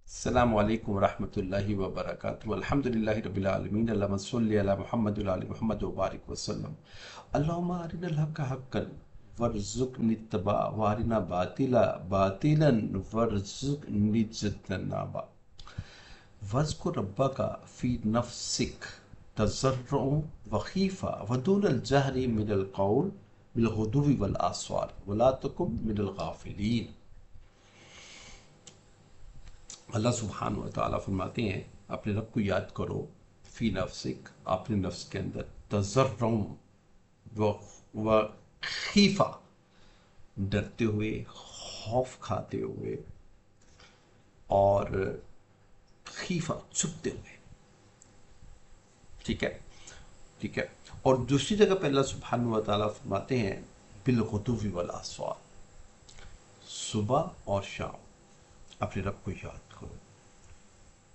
السلام علیکم ورحمۃ اللہ وبرکاتہ الحمدللہ رب العالمین اللہم صلی علی محمد وعلی محمد وبارک وسلم اللہم ارنا الحق حقا وارزقنا اتباعہ وارنا باطلا باطلا وارزقنا اجتنابہ واذکر ربک فی نفسک تضرعا وخیفا ودون الجہر من القول بالغدو والآصال ولا تکن من الغافلین۔ اللہ سبحانہ و تعالیٰ فرماتے ہیں اپنے رب کو یاد کرو فی نفسک، اپنے نفس کے اندر، تضرع و خیفہ، ڈرتے ہوئے، خوف کھاتے ہوئے، اور خیفہ چھپتے ہوئے، ٹھیک ہے ٹھیک ہے۔ اور دوسری جگہ پہ اللہ سبحانہ و تعالیٰ فرماتے ہیں بالغدو والآصال، صبح اور شام اپنے رب کو یاد کرو،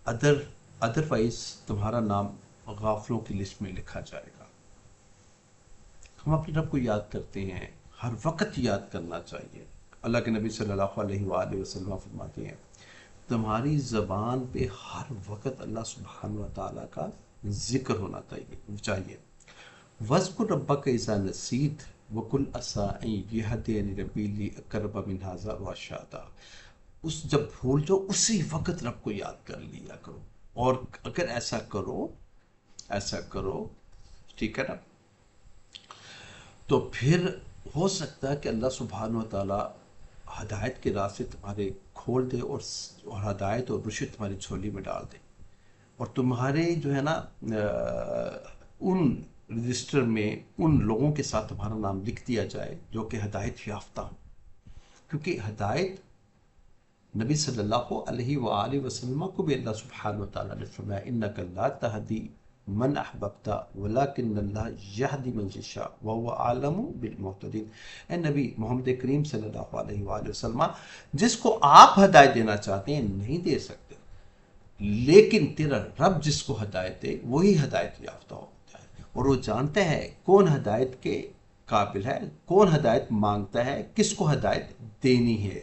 ادروائز تمہارا نام غافلوں کی لسٹ میں لکھا جائے گا۔ ہم اپنے رب کو یاد کرتے ہیں، ہر وقت یاد کرنا چاہیے۔ اللہ کے نبی صلی اللہ علیہ وآلہ وسلم فرماتے ہیں تمہاری زبان پہ ہر وقت اللہ سبحانہ و تعالیٰ کا ذکر ہونا چاہیے۔ وَاذْكُرْ رَبَّكَ إِذَا نَسِيتَ وَقُلْ عَسَىٰ أَن يَهْدِيَنِ رَبِّي لِأَقْرَبَ مِنْ هَٰذَا رَشَدًا۔ جب بھول جاؤ اسی وقت رب کو یاد کر لیا کرو، اور اگر ایسا کرو ٹھیک ہے نا، تو پھر ہو سکتا ہے کہ اللہ سبحانہ و تعالیٰ ہدایت کے راستے تمہارے کھول دے، اور ہدایت اور رشد تمہاری جھولی میں ڈال دے، اور تمہارے جو ہے نا ان رجسٹر میں ان لوگوں کے ساتھ تمہارا نام لکھ دیا جائے جو کہ ہدایت یافتہ ہوں۔ کیونکہ ہدایت نبی صلی اللہ علیہ وآلہ وسلم کو بھی اللہ سبحانہ و تعالیٰ نے فرمایا انک لا تہدی من احببت ولکن اللہ یہدی من یشاء وہو اعلم بالمہتدین۔ اے نبی محمد کریم صلی اللہ علیہ وآلہ وسلم، جس کو آپ ہدایت دینا چاہتے ہیں نہیں دے سکتے، لیکن تیرا رب جس کو ہدایت دے وہی ہدایت یافتہ ہوتا ہے، اور وہ جانتا ہے کون ہدایت کے قابل ہے، کون ہدایت مانگتا ہے، کس کو ہدایت دینی ہے۔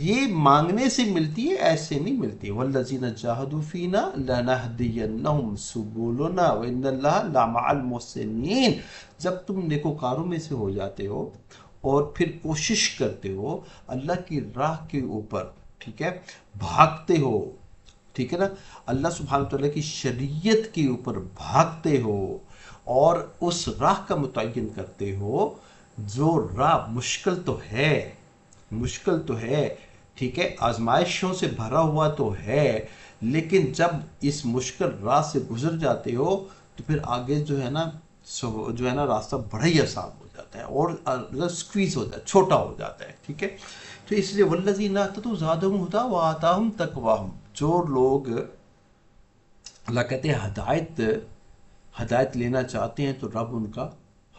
یہ مانگنے سے ملتی ہے، ایسے نہیں ملتی۔ والذین جاہدوا فینا لنہدینہم سبلنا وان اللہ لمع المحسنین۔ جب تم نیکوکاروں میں سے ہو جاتے ہو اور پھر کوشش کرتے ہو اللہ کی راہ کے اوپر، ٹھیک ہے، بھاگتے ہو، ٹھیک ہے نا، اللہ سبحانہ وتعالیٰ کی شریعت کے اوپر بھاگتے ہو اور اس راہ کا متعین کرتے ہو، جو راہ مشکل تو ہے، ٹھیک ہے، آزمائشوں سے بھرا ہوا تو ہے، لیکن جب اس مشکل راہ سے گزر جاتے ہو تو پھر آگے جو ہے نا راستہ بڑا ہی آسان ہو جاتا ہے، اور سکویز ہو جاتا ہے، چھوٹا ہو جاتا ہے، ٹھیک ہے۔ تو اس لیے والذین اہتدوا زادہم ھدی وآتاہم تقواہم، جو لوگ اللہ کہتے ہیں ہدایت لینا چاہتے ہیں تو رب ان کا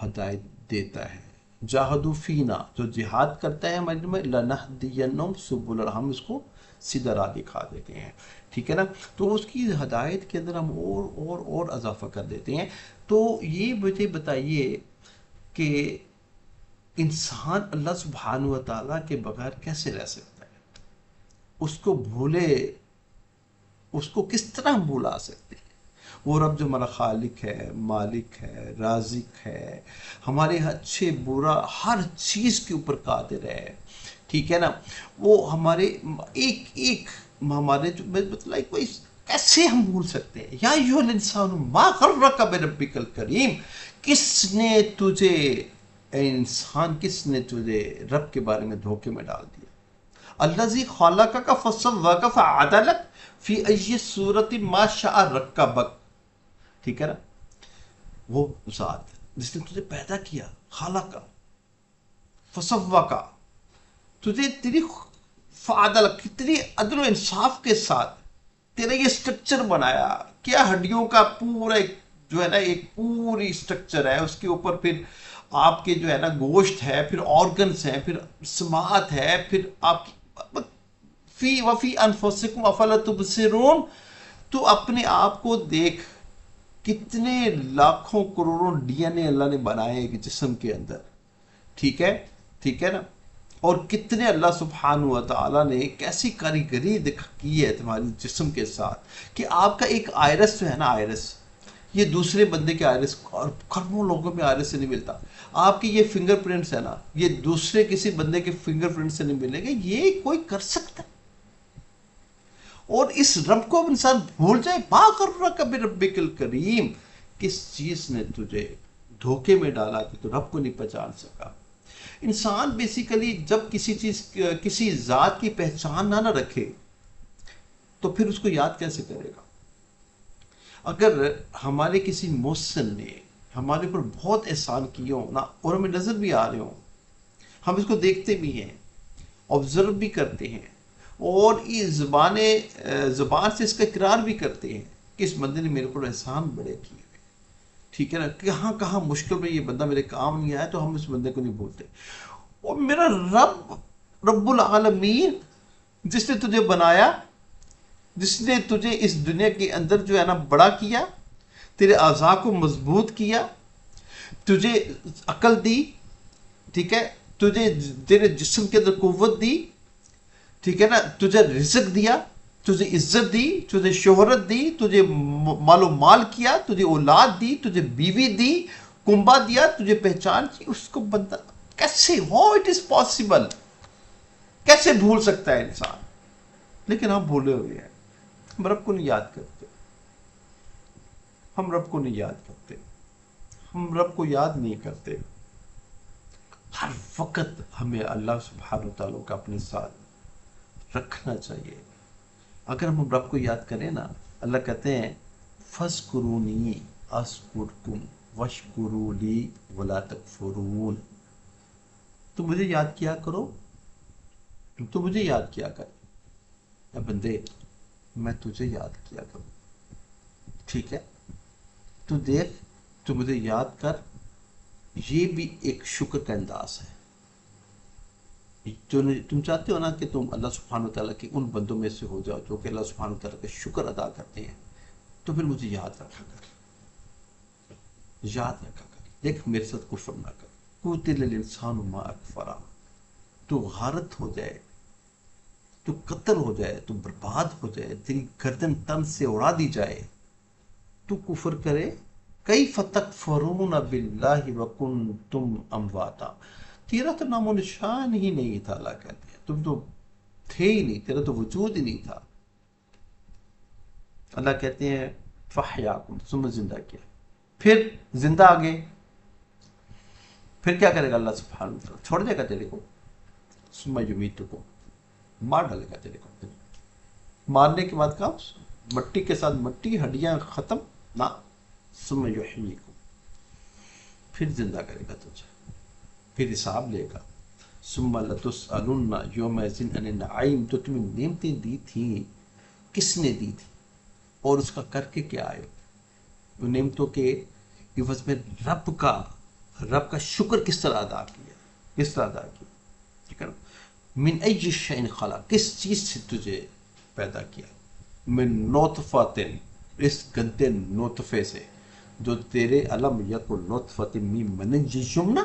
ہدایت دیتا ہے۔ جاہدوا فینا، جو جہاد کرتا ہے ہمارے میں، لنہدینہم سبلنا، ہم اس کو سیدھا راہ دکھا دیتے ہیں، ٹھیک ہے نا۔ تو اس کی ہدایت کے اندر ہم اور اضافہ کر دیتے ہیں۔ تو یہ مجھے بتائیے کہ انسان اللہ سبحانہ و تعالیٰ کے بغیر کیسے رہ سکتا ہے؟ اس کو بھولے، اس کو کس طرح بھولا سکتے ہیں؟ وہ رب جو ہمارا خالق ہے، مالک ہے، رازق ہے، ہمارے اچھے برا ہر چیز کے اوپر قادر ہے، ٹھیک ہے نا، وہ ہمارے ایک ہمارے جو مطلب کوئی کیسے ہم بھول سکتے ہیں؟ یا ایھا الانسان ما غرک بربک الکریم، کس نے تجھے، اے انسان کس نے تجھے رب کے بارے میں دھوکے میں ڈال دیا؟ الذی خلقک فسواک فعدلک فی ای صورت ما شاء رکبک، ٹھیک ہے نا، وہ ذات جس نے تجھے پیدا کیا، خالقہ فسواکا، تجھے تیری فعدل، کتنی عدل و انصاف کے ساتھ تیرا یہ سٹرکچر بنایا، کیا ہڈیوں کا پورا ایک جو ہے نا ایک پوری سٹرکچر ہے، اس کے اوپر پھر آپ کے جو ہے نا گوشت ہے، پھر آرگنز ہیں، پھر سماعت ہے، پھر آپ کی فی وفی انفسکم افلا تبصرون۔ تو اپنے آپ کو دیکھ، کتنے لاکھوں کروڑوں ڈی این اے اللہ نے بنائے ایک جسم کے اندر، ٹھیک ہے نا، اور کتنے اللہ سبحانہ و تعالیٰ نے کیسی کاریگری کی ہے تمہاری جسم کے ساتھ کہ آپ کا ایک آئرس جو ہے نا، آئرس، یہ دوسرے بندے کے آئرس اور کرموں لوگوں میں آئرس سے نہیں ملتا. آپ کی یہ فنگر پرنٹس ہے نا، یہ دوسرے کسی بندے کے فنگر پرنٹ سے نہیں ملے گا. یہ کوئی کر سکتا ہے؟ اور اس رب کو اب انسان بھول جائے. ما غرک بربک الکریم. کس چیز نے تجھے دھوکے میں ڈالا کہ تو رب کو نہیں پہچان سکا؟ انسان بیسیکلی جب کسی ذات کی پہچان نہ رکھے تو پھر اس کو یاد کیسے کرے گا؟ اگر ہمارے کسی محسن نے ہمارے اوپر بہت احسان کیے ہوں نا، اور ہمیں نظر بھی آ رہے ہوں، ہم اس کو دیکھتے بھی ہیں، آبزرو بھی کرتے ہیں، اور یہ زبان سے اس کا اقرار بھی کرتے ہیں کہ اس بندے نے میرے اوپر احسان بڑے کیے ہوئے، ٹھیک ہے نا، کہاں مشکل میں یہ بندہ میرے کام نہیں آیا تو ہم اس بندے کو نہیں بھولتے. اور میرا رب العالمین، جس نے تجھے بنایا، جس نے تجھے اس دنیا کے اندر جو ہے نا بڑا کیا، تیرے اعضاء کو مضبوط کیا، تجھے عقل دی، ٹھیک ہے، تیرے جسم کے اندر قوت دی، ٹھیک ہے نا، تجھے رزق دیا، تجھے عزت دی، تجھے شہرت دی، تجھے مال و مال کیا، تجھے اولاد دی، تجھے بیوی دی، کنبا دیا، تجھے پہچان کی. اس کو بندہ کیسے، ہاؤ اٹ از پاسبل، کیسے بھول سکتا ہے انسان؟ لیکن ہم بھولے ہوئے ہیں. ہم رب کو نہیں یاد کرتے، ہم رب کو نہیں یاد کرتے، ہم رب کو یاد نہیں کرتے. ہر وقت ہمیں اللہ سبحانہ وتعالیٰ کا اپنے ساتھ رکھنا چاہیے. اگر ہم رب کو یاد کریں نا، اللہ کہتے ہیں فَاذْكُرُونِي أَذْكُرْكُمْ وَاشْكُرُوا لِي وَلَا تَكْفُرُونَ. تو مجھے یاد کیا کرو، تو مجھے یاد کیا کر. اے بندے، میں تجھے یاد کیا کروں، ٹھیک ہے؟ تو دیکھ، تو مجھے یاد کر. یہ بھی ایک شکر کا انداز ہے. تم چاہتے ہو نا کہ تم اللہ سبحانہ وتعالیٰ کے ان بندوں میں سے ہو جاؤ جو کہ اللہ سبحانہ وتعالیٰ کا شکر ادا کرتے ہیں، تو پھر مجھے یاد رکھا کر، یاد رکھا کر. دیکھ، میرے ساتھ کفر نہ کر. قُتِلَ الْإِنسَانُ مَا أَكْفَرَهُ. تو غارت ہو جائے، تو قتل ہو جائے، تو برباد ہو جائے، تیری گردن تن سے اڑا دی جائے، تو کفر کرے. کیف تکفرون باللہ وکنتم امواتا. تیرا تو نام و نشان ہی نہیں تھا. اللہ کہتے ہیں تم تو تھے ہی نہیں، تیرا تو وجود ہی نہیں تھا. اللہ کہتے ہیں فحیاکم، ثم زندہ کیا، پھر زندہ آ گئے. پھر کیا کرے گا اللہ سبحانہ وتعالیٰ؟ چھوڑ دے گا تیرے کو. ثم یمیتکم، مار ڈالے گا تیرے کو. مارنے کے بعد کہا مٹی کے ساتھ مٹی، ہڈیاں ختم نہ. ثم یحییکم، پھر زندہ کرے گا تجھے، پھر حساب لے گا. ثم لتسألن یومئذ عن النعیم. تو تمہیں نعمتیں دی تھیں، کس نے دی تھی اور اس کا کر کے کیا آئے؟ وہ نعمتوں کے عوض میں رب کا شکر کس طرح ادا کیا، کس طرح ادا کیا، ٹھیک ہے نا. من ای شیء خلق، کس چیز سے تجھے پیدا کیا. من نطفۃ، اس گندے نطفے سے جو تیرے علم یکن نطفۃ من منی یمنی،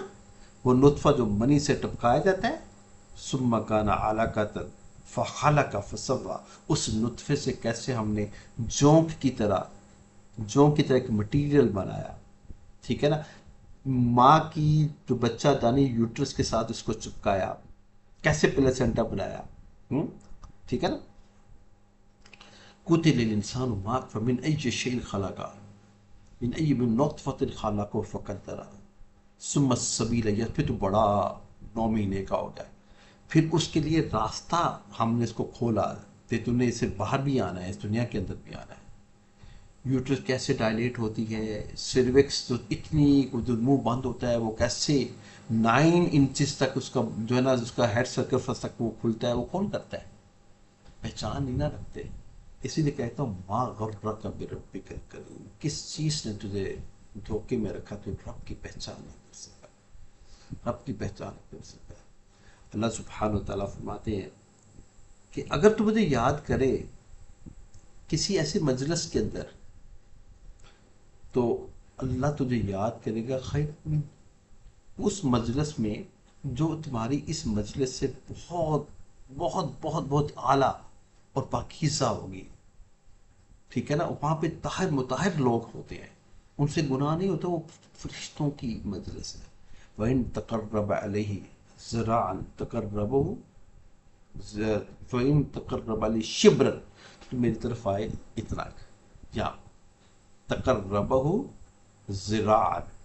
وہ نطفہ جو منی سے ٹپکایا جاتا ہے. ثم کان علقۃ فخلق فسوی، اس نطفے سے کیسے ہم نے جونک کی طرح ایک مٹیریل بنایا، ٹھیک ہے نا. ماں کی جو بچہ دانی یوٹرس کے ساتھ اس کو چپکایا، کیسے پلیسنٹا بنایا، ٹھیک ہے نا. قُتِلَ الْإِنسَانُ مَا أَكْفَرَهُ مِنْ أَيِّ شَيْءٍ خَلَقَهُ مِنْ نُطْفَةٍ خَلَقَهُ فَقَدَّرَهُ ثُمَّ السَّبِيلَ يَسَّرَهُ. پھر تو بڑا 9 مہینے کا ہو گیا، پھر اس کے لیے راستہ ہم نے اس کو کھولا کہ تم نے اسے باہر بھی آنا ہے، اس دنیا کے اندر بھی آنا ہے. یوٹرس کیسے ڈائلیٹ ہوتی ہے، سروکس جو اتنی جو منہ بند ہوتا ہے وہ کیسے 9 انچز تک اس کا جو ہے نا اس کا ہیڈ سرکمفرنس تک وہ کھلتا ہے، وہ کون کرتا ہے؟ پہچان نہیں نہ رکھتے. اسی لیے کہتا ہوں ما غرک بربک الکریم. کس چیز نے تجھے دھوکے میں رکھا؟ تو رب کی پہچان نہیں کر سکا، رب کی پہچان نہیں کر سکا. اللہ سبحانہ وتعالیٰ فرماتے ہیں کہ اگر تو مجھے یاد کرے کسی ایسے مجلس کے اندر، تو اللہ تجھے یاد کرے گا خیر من، اس مجلس میں جو تمہاری اس مجلس سے بہت بہت بہت بہت اعلیٰ اور پاکیزہ ہوگی، ٹھیک ہے نا، وہاں پہ طاہر مطہر لوگ ہوتے ہیں، ان سے گناہ نہیں ہوتا، وہ فرشتوں کی مجلس ہے۔ وَإِن تَقَرَّبَ عَلَيْهِ ذِرَاعًا تَقَرَّبَهُ فَإِن تَقَرَّبَ عَلَيْهِ شِبْرًا، تو میری طرف آئے اتنا، یا تقربہ ذراعًا،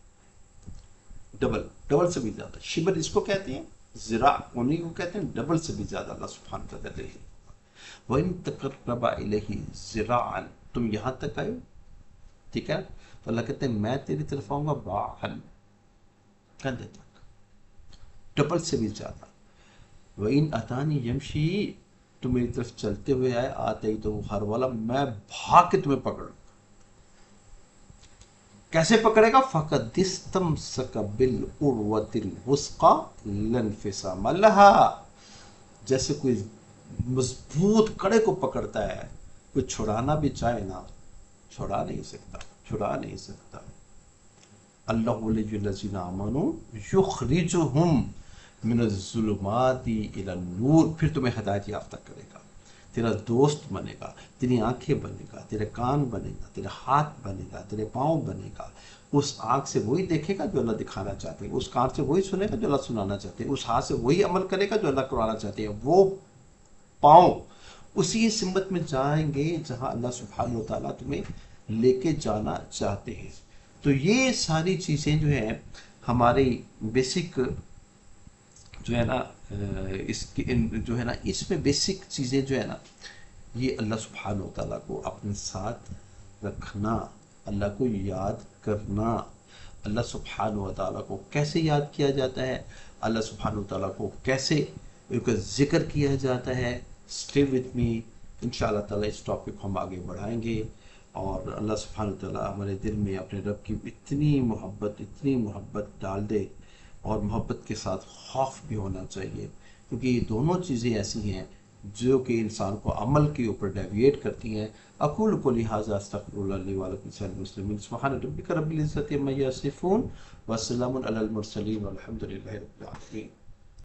ڈبل ڈبل سے بھی زیادہ، شبر اس کو کہتے ہیں، ذراع انہیں کو کہتے ہیں، ڈبل سے بھی زیادہ اللہ سبحانہ وتعالی دے۔ وَإِن تَقَرَّبَ إِلَيْهِ ذِرَاعًا، تم یہاں تک آئے، ٹھیک ہے، تو اللہ کہتے ہیں میں تیری طرف آؤں گا باعًا، کندھے تک، ڈبل سے بھی زیادہ۔ وَإِن أَتَانِي يَمْشِي، تم میری طرف چلتے ہوئے آئے، آتے ہی تو ہر والا میں بھاگ کے تمہیں پکڑ لوں۔ کیسے پکڑے گا؟ فَقَدْ اسْتَمْسَكَ بِالْعُرْوَةِ الْوُثْقَىٰ لَا انْفِصَامَ لَهَا، جیسے کوئی مضبوط کڑے کو پکڑتا ہے، کوئی چھڑانا بھی چاہے نا، چھڑا نہیں سکتا، چھڑا نہیں سکتا۔ اللہ ولی الذین آمنوا یخرجہم من الظلمات الی النور، پھر تمہیں ہدایت یافتہ کرے گا، تیرا دوست بنے گا، تیری آنکھیں بنے گا، تیرے کان بنے گا، تیرے ہاتھ بنے گا، تیرے پاؤں بنے گا۔ اس آنکھ سے وہی دیکھے گا جو اللہ دکھانا چاہتے ہیں، اس کان سے وہی سنے گا جو اللہ سنانا چاہتے ہیں، اس ہاتھ سے وہی عمل کرے گا جو اللہ کرانا چاہتے ہیں، وہ پاؤں اسی سمت میں جائیں گے جہاں اللہ سبحانہ وتعالیٰ تمہیں لے کے جانا چاہتے ہیں۔ تو یہ ساری چیزیں جو ہیں ہماری بیسک جو ہے نا، اس کی جو ہے نا، اس میں بیسک چیزیں جو ہے نا، یہ اللہ سبحانہ وتعالیٰ کو اپنے ساتھ رکھنا، اللہ کو یاد کرنا۔ اللہ سبحانہ وتعالیٰ کو کیسے یاد کیا جاتا ہے، اللہ سبحانہ وتعالیٰ کو کیسے ان کا ذکر کیا جاتا ہے، اسٹے وتھ می، انشاءاللہ تعالیٰ اس ٹاپک کو ہم آگے بڑھائیں گے، اور اللہ سبحانہ وتعالیٰ ہمارے دل میں اپنے رب کی اتنی محبت ڈال دے، اور محبت کے ساتھ خوف بھی ہونا چاہیے، کیونکہ یہ دونوں چیزیں ایسی ہیں جو کہ انسان کو عمل کے اوپر ڈیویٹ کرتی ہیں۔ اقول قولی ھذا استغفر اللہ لی ولکم سائر المسلمین، سبحان ربک رب العزۃ عما یصفون، وسلام علی المرسلین والحمد للہ رب العالمین۔